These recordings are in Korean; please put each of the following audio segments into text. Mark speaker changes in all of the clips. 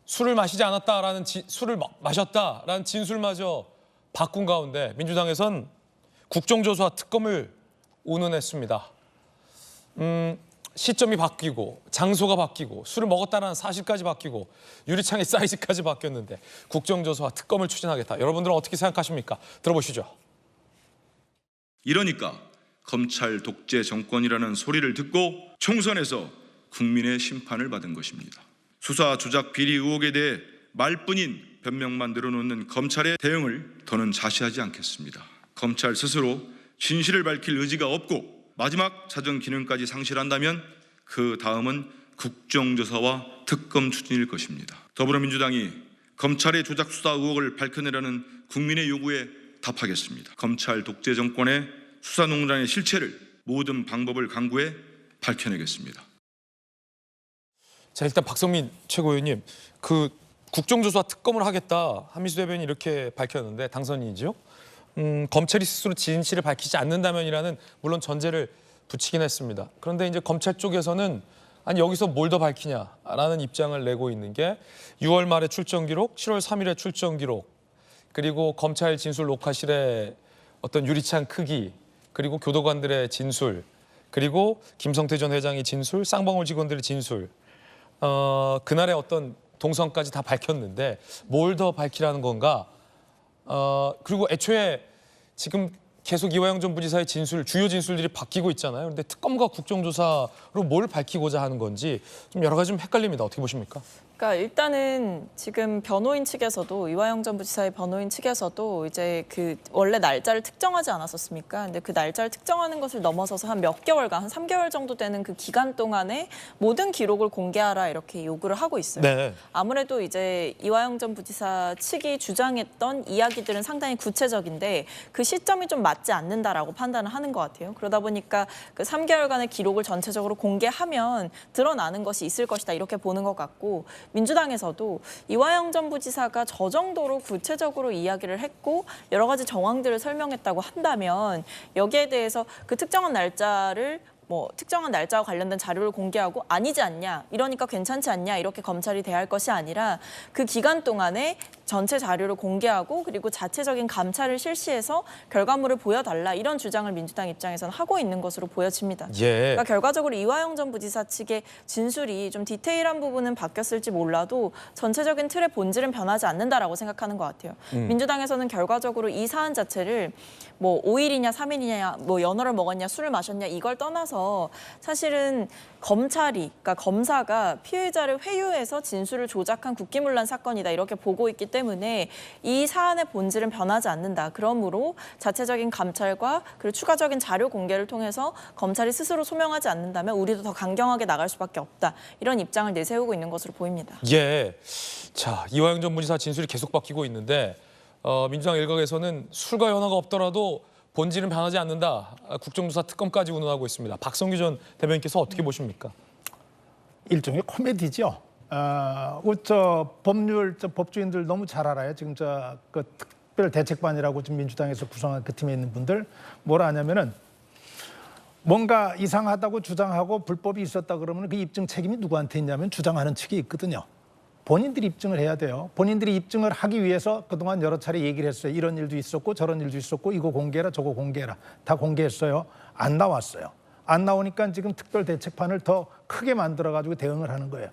Speaker 1: 술을 마시지 않았다라는 술을 마셨다라는 진술마저 바꾼 가운데 민주당에선 국정조사 특검을 운운했습니다. 시점이 바뀌고 장소가 바뀌고 술을 먹었다는 사실까지 바뀌고 유리창의 사이즈까지 바뀌었는데 국정조사와 특검을 추진하겠다. 여러분들은 어떻게 생각하십니까? 들어보시죠.
Speaker 2: 이러니까 검찰 독재 정권이라는 소리를 듣고 총선에서 국민의 심판을 받은 것입니다. 수사 조작 비리 의혹에 대해 말뿐인 변명만 늘어놓는 검찰의 대응을 더는 자시하지 않겠습니다. 검찰 스스로 진실을 밝힐 의지가 없고 마지막 사정 기능까지 상실한다면 그 다음은 국정조사와 특검 추진일 것입니다. 더불어민주당이 검찰의 조작 수사 의혹을 밝혀내라는 국민의 요구에 답하겠습니다. 검찰 독재 정권의 수사농단의 실체를 모든 방법을 강구해 밝혀내겠습니다.
Speaker 1: 자, 일단 박성민 최고위원님, 그 국정조사 특검을 하겠다 한미수 대변인이 이렇게 밝혔는데 당선인이죠. 검찰이 스스로 진실을 밝히지 않는다면이라는 물론 전제를 붙이긴 했습니다. 그런데 이제 검찰 쪽에서는 아니 여기서 뭘 더 밝히냐라는 입장을 내고 있는 게 6월 말에 출정 기록, 7월 3일에 출정 기록, 그리고 검찰 진술 녹화실의 어떤 유리창 크기, 그리고 교도관들의 진술, 그리고 김성태 전 회장의 진술, 쌍방울 직원들의 진술, 그날의 어떤 동선까지 다 밝혔는데 뭘 더 밝히라는 건가? 그리고 애초에 지금 계속 이화영 전 부지사의 진술, 주요 진술들이 바뀌고 있잖아요. 그런데 특검과 국정조사로 뭘 밝히고자 하는 건지 좀 여러 가지 좀 헷갈립니다. 어떻게 보십니까?
Speaker 3: 그러니까 일단은 지금 변호인 측에서도 이화영 전 부지사의 변호인 측에서도 이제 그 원래 날짜를 특정하지 않았었습니까? 근데 그 날짜를 특정하는 것을 넘어서서 한 몇 개월간, 한 3개월 정도 되는 그 기간 동안에 모든 기록을 공개하라 이렇게 요구를 하고 있어요.
Speaker 1: 네.
Speaker 3: 아무래도 이제 이화영 전 부지사 측이 주장했던 이야기들은 상당히 구체적인데 그 시점이 좀 맞지 않는다라고 판단을 하는 것 같아요. 그러다 보니까 그 3개월간의 기록을 전체적으로 공개하면 드러나는 것이 있을 것이다 이렇게 보는 것 같고 민주당에서도 이화영 전 부지사가 저 정도로 구체적으로 이야기를 했고 여러 가지 정황들을 설명했다고 한다면 여기에 대해서 그 특정한 날짜를 특정한 날짜와 관련된 자료를 공개하고 아니지 않냐, 이러니까 괜찮지 않냐 이렇게 검찰이 대할 것이 아니라 그 기간 동안에 전체 자료를 공개하고 그리고 자체적인 감찰을 실시해서 결과물을 보여달라 이런 주장을 민주당 입장에서는 하고 있는 것으로 보여집니다.
Speaker 1: 예.
Speaker 3: 그러니까 결과적으로 이화영 전 부지사 측의 진술이 좀 디테일한 부분은 바뀌었을지 몰라도 전체적인 틀의 본질은 변하지 않는다라고 생각하는 것 같아요. 민주당에서는 결과적으로 이 사안 자체를 5일이냐 3일이냐 연어를 먹었냐 술을 마셨냐 이걸 떠나서 사실은 검찰이, 그러니까 검사가 피의자를 회유해서 진술을 조작한 국기문란 사건이다 이렇게 보고 있기 때문에 이 사안의 본질은 변하지 않는다. 그러므로 자체적인 감찰과 그리고 추가적인 자료 공개를 통해서 검찰이 스스로 소명하지 않는다면 우리도 더 강경하게 나갈 수밖에 없다. 이런 입장을 내세우고 있는 것으로 보입니다.
Speaker 1: 예. 자, 이화영 전 부지사 진술이 계속 바뀌고 있는데 민주당 일각에서는 술과 연화가 없더라도 본질은 변하지 않는다. 국정조사 특검까지 운운하고 있습니다. 박성규 전 대변인께서 어떻게 보십니까?
Speaker 4: 일종의 코미디죠. 법조인들 너무 잘 알아요. 지금 그 특별대책반이라고 지금 민주당에서 구성한 그 팀에 있는 분들 뭐라 하냐면은 뭔가 이상하다고 주장하고 불법이 있었다 그러면 그 입증 책임이 누구한테 있냐면 주장하는 측이 있거든요. 본인들이 입증을 해야 돼요. 본인들이 입증을 하기 위해서 그동안 여러 차례 얘기를 했어요. 이런 일도 있었고 저런 일도 있었고 이거 공개해라 저거 공개해라. 다 공개했어요. 안 나왔어요. 안 나오니까 지금 특별대책판을 더 크게 만들어가지고 대응을 하는 거예요.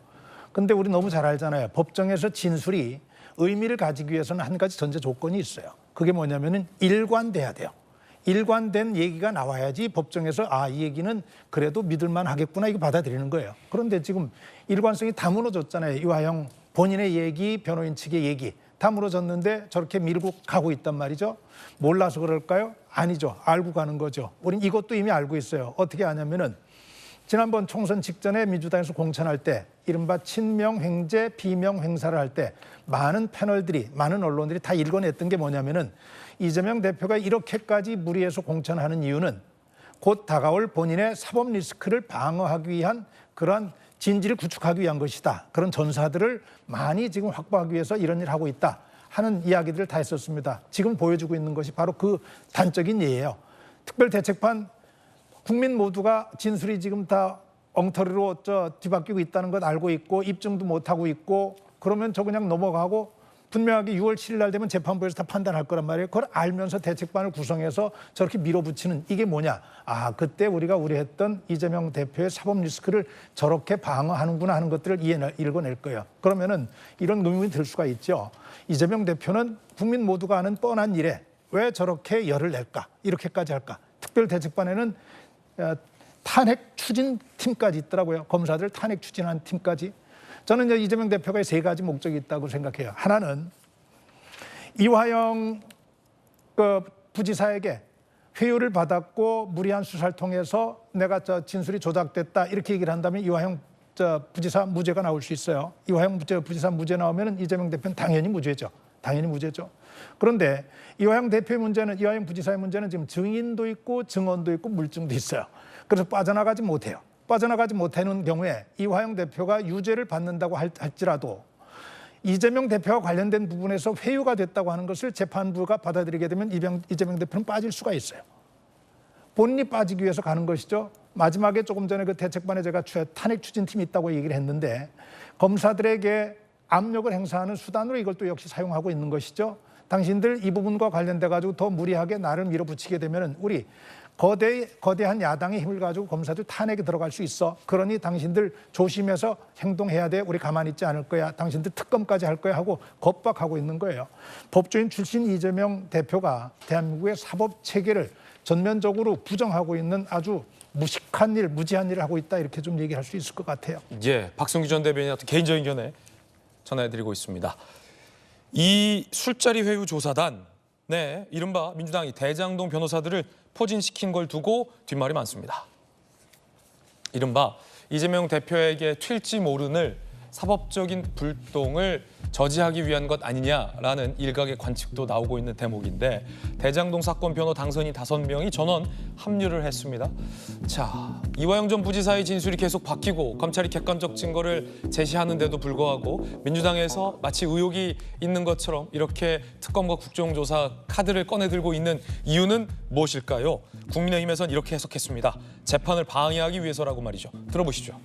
Speaker 4: 근데 우리 너무 잘 알잖아요. 법정에서 진술이 의미를 가지기 위해서는 한 가지 전제 조건이 있어요. 그게 뭐냐면은 일관돼야 돼요. 일관된 얘기가 나와야지 법정에서 이 얘기는 그래도 믿을만 하겠구나 이거 받아들이는 거예요. 그런데 지금 일관성이 다 무너졌잖아요. 이화영 본인의 얘기, 변호인 측의 얘기 다 무너졌는데 저렇게 밀고 가고 있단 말이죠. 몰라서 그럴까요? 아니죠. 알고 가는 거죠. 우린 이것도 이미 알고 있어요. 어떻게 아냐면은 지난번 총선 직전에 민주당에서 공천할 때 이른바 친명횡재, 비명횡사를 할 때 많은 패널들이, 많은 언론들이 다 읽어냈던 게 뭐냐면은 이재명 대표가 이렇게까지 무리해서 공천하는 이유는 곧 다가올 본인의 사법 리스크를 방어하기 위한 그러한 진지를 구축하기 위한 것이다. 그런 전사들을 많이 지금 확보하기 위해서 이런 일을 하고 있다 하는 이야기들을 다 했었습니다. 지금 보여주고 있는 것이 바로 그 단적인 예예요. 특별대책판 국민 모두가 진술이 지금 다 엉터리로 뒤바뀌고 있다는 것 알고 있고 입증도 못하고 있고 그러면 저 그냥 넘어가고 분명하게 6월 7일 날 되면 재판부에서 다 판단할 거란 말이에요. 그걸 알면서 대책반을 구성해서 저렇게 밀어붙이는 이게 뭐냐. 아, 그때 우리가 우려했던 이재명 대표의 사법 리스크를 저렇게 방어하는구나 하는 것들을 읽어낼 거예요. 그러면은 이런 의문이 들 수가 있죠. 이재명 대표는 국민 모두가 아는 뻔한 일에 왜 저렇게 열을 낼까? 이렇게까지 할까? 특별대책반에는 탄핵 추진팀까지 있더라고요. 검사들 탄핵 추진한 팀까지. 저는 이제 이재명 대표가 세 가지 목적이 있다고 생각해요. 하나는 이화영 부지사에게 회유를 받았고 무리한 수사를 통해서 내가 진술이 조작됐다 이렇게 얘기를 한다면 이화영 부지사 무죄가 나올 수 있어요. 이화영 부지사 무죄 나오면 이재명 대표는 당연히 무죄죠. 당연히 무죄죠. 그런데 이화영 대표의 문제는, 이화영 부지사의 문제는 지금 증인도 있고 증언도 있고 물증도 있어요. 그래서 빠져나가지 못해요. 빠져나가지 못하는 경우에 이화영 대표가 유죄를 받는다고 할지라도 이재명 대표와 관련된 부분에서 회유가 됐다고 하는 것을 재판부가 받아들이게 되면 이재명 대표는 빠질 수가 있어요. 본인이 빠지기 위해서 가는 것이죠. 마지막에 조금 전에 그 대책반에 제가 탄핵 추진팀이 있다고 얘기를 했는데 검사들에게 압력을 행사하는 수단으로 이걸 또 역시 사용하고 있는 것이죠. 당신들 이 부분과 관련돼 가지고 더 무리하게 나를 밀어붙이게 되면은 우리 거대한 야당의 힘을 가지고 검사들 탄핵에 들어갈 수 있어. 그러니 당신들 조심해서 행동해야 돼. 우리 가만히 있지 않을 거야. 당신들 특검까지 할 거야 하고 겁박하고 있는 거예요. 법조인 출신 이재명 대표가 대한민국의 사법 체계를 전면적으로 부정하고 있는 아주 무식한 일, 무지한 일을 하고 있다. 이렇게 좀 얘기할 수 있을 것 같아요.
Speaker 1: 예, 박성규 전 대변인의 어떤 개인적인 견해 전해드리고 있습니다. 이 술자리 회유 조사단, 네, 이른바 민주당이 대장동 변호사들을 포진시킨 걸 두고 뒷말이 많습니다. 이른바 이재명 대표에게 튈지 모르는 사법적인 불똥을 저지하기 위한 것 아니냐라는 일각의 관측도 나오고 있는 대목인데 대장동 사건 변호 당선인 5명이 전원 합류를 했습니다. 자, 이화영 전 부지사의 진술이 계속 바뀌고 검찰이 객관적 증거를 제시하는데도 불구하고 민주당에서 마치 의혹이 있는 것처럼 이렇게 특검과 국정조사 카드를 꺼내들고 있는 이유는 무엇일까요? 국민의힘에선 이렇게 해석했습니다. 재판을 방해하기 위해서라고 말이죠. 들어보시죠.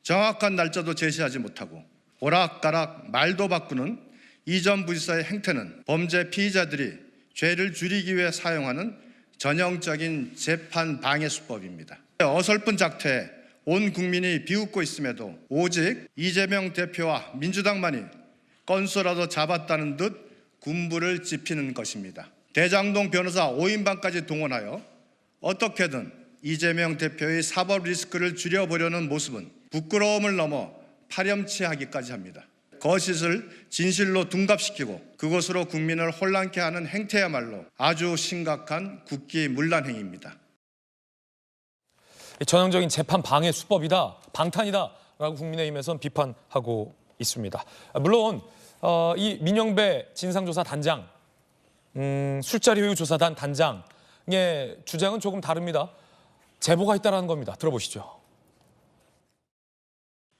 Speaker 5: 정확한 날짜도 제시하지 못하고 오락가락 말도 바꾸는 이 전 부지사의 행태는 범죄 피의자들이 죄를 줄이기 위해 사용하는 전형적인 재판 방해 수법입니다. 어설픈 작태에 온 국민이 비웃고 있음에도 오직 이재명 대표와 민주당만이 건수라도 잡았다는 듯 군부를 짚히는 것입니다. 대장동 변호사 5인방까지 동원하여 어떻게든 이재명 대표의 사법 리스크를 줄여보려는 모습은 부끄러움을 넘어 파렴치하기까지 합니다. 거짓을 진실로 둔갑시키고 그것으로 국민을 혼란케 하는 행태야말로 아주 심각한 국기문란 행위입니다.
Speaker 1: 전형적인 재판 방해 수법이다, 방탄이다라고 국민의힘에선 비판하고 있습니다. 물론 이 민영배 진상조사 단장, 술자리 회유 조사단 단장의 주장은 조금 다릅니다. 제보가 있다는 겁니다. 들어보시죠.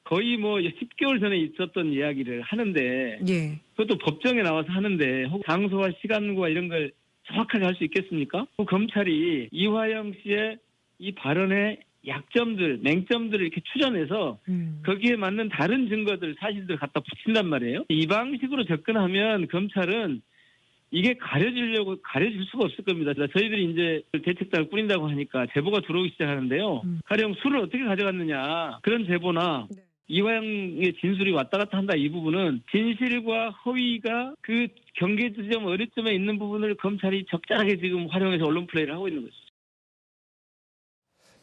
Speaker 6: 거의 10개월 전에 있었던 이야기를 하는데
Speaker 7: 예.
Speaker 6: 그것도 법정에 나와서 하는데 혹 장소와 시간과 이런 걸 정확하게 할 수 있겠습니까? 검찰이 이화영 씨의 이 발언의 약점들, 맹점들을 이렇게 추정해서 거기에 맞는 다른 증거들, 사실들을 갖다 붙인단 말이에요. 이 방식으로 접근하면 검찰은 이게 가려질 수가 없을 겁니다. 저희들이 이제 대책단을 꾸린다고 하니까 제보가 들어오기 시작하는데요. 가령 술을 어떻게 가져갔느냐 그런 제보나
Speaker 7: 네.
Speaker 6: 이화영의 진술이 왔다 갔다 한다 이 부분은 진실과 허위가 그 경계 지점 어리점에 있는 부분을 검찰이 적절하게 지금 활용해서 언론 플레이를 하고 있는 거죠.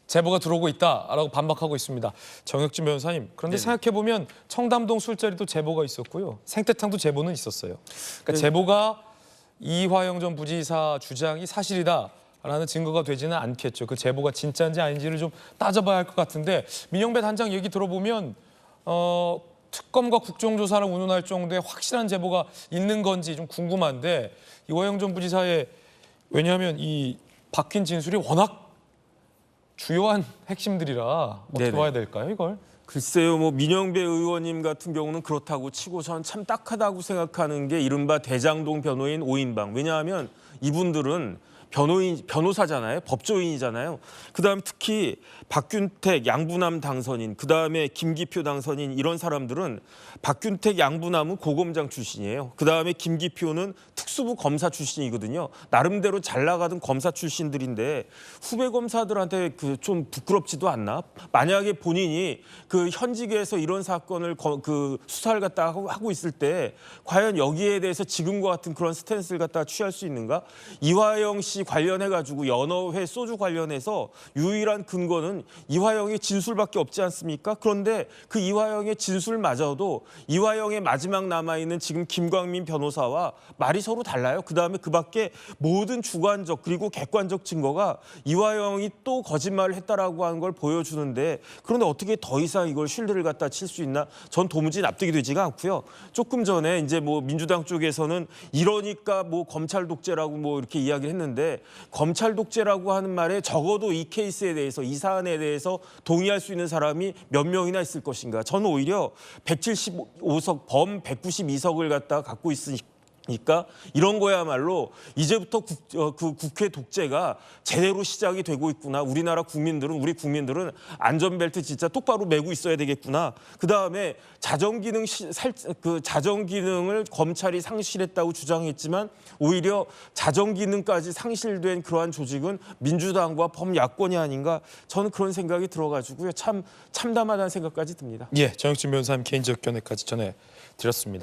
Speaker 1: 제보가 들어오고 있다라고 반박하고 있습니다. 정혁진 변호사님, 그런데 생각해보면 청담동 술자리도 제보가 있었고요. 생태탕도 제보는 있었어요. 그러니까 제보가 이화영 전 부지사 주장이 사실이다라는 증거가 되지는 않겠죠. 그 제보가 진짜인지 아닌지를 좀 따져봐야 할 것 같은데 민영배 단장 얘기 들어보면 특검과 국정조사를 운운할 정도의 확실한 제보가 있는 건지 좀 궁금한데 이화영 전 부지사의 왜냐하면 이 바뀐 진술이 워낙 주요한 핵심들이라 어떻게
Speaker 8: 네네.
Speaker 1: 봐야 될까요, 이걸?
Speaker 8: 글쎄요, 민영배 의원님 같은 경우는 그렇다고 치고선 참 딱하다고 생각하는 게 이른바 대장동 변호인 5인방. 왜냐하면 이분들은 변호사잖아요. 법조인이잖아요. 그다음에 특히 박균택, 양부남 당선인, 그다음에 김기표 당선인 이런 사람들은 박균택, 양부남은 고검장 출신이에요. 그다음에 김기표는 특수부 검사 출신이거든요. 나름대로 잘 나가던 검사 출신들인데 후배 검사들한테 그 좀 부끄럽지도 않나? 만약에 본인이 그 현직에서 이런 사건을 그 수사를 갖다 하고 있을 때 과연 여기에 대해서 지금과 같은 그런 스탠스를 갖다 취할 수 있는가? 이화영 씨 관련해 가지고 연어회 소주 관련해서 유일한 근거는 이화영의 진술밖에 없지 않습니까? 그런데 그 이화영의 진술마저도 이화영의 마지막 남아있는 지금 김광민 변호사와 말이 서로 달라요. 그다음에 그 밖에 모든 주관적 그리고 객관적 증거가 이화영이 또 거짓말을 했다라고 하는 걸 보여주는데 그런데 어떻게 더 이상 이걸 신뢰를 갖다 칠 수 있나? 전 도무지 납득이 되지가 않고요. 조금 전에 이제 뭐 민주당 쪽에서는 이러니까 뭐 검찰 독재라고 뭐 이렇게 이야기를 했는데 검찰 독재라고 하는 말에 적어도 이 케이스에 대해서 이 사안에 대해서 동의할 수 있는 사람이 몇 명이나 있을 것인가? 저는 오히려 175석 범 192석을 갖다 갖고 있으니까 이런 거야말로 이제부터 그 국회 독재가 제대로 시작이 되고 있구나. 우리 국민들은 안전벨트 진짜 똑바로 매고 있어야 되겠구나. 그다음에 자정기능을 검찰이 상실했다고 주장했지만 오히려 자정기능까지 상실된 그러한 조직은 민주당과 범야권이 아닌가. 저는 그런 생각이 들어가지고요. 참 참담하다는 생각까지 듭니다.
Speaker 1: 예, 정혁진 변호사님 개인적 견해까지 전해드렸습니다.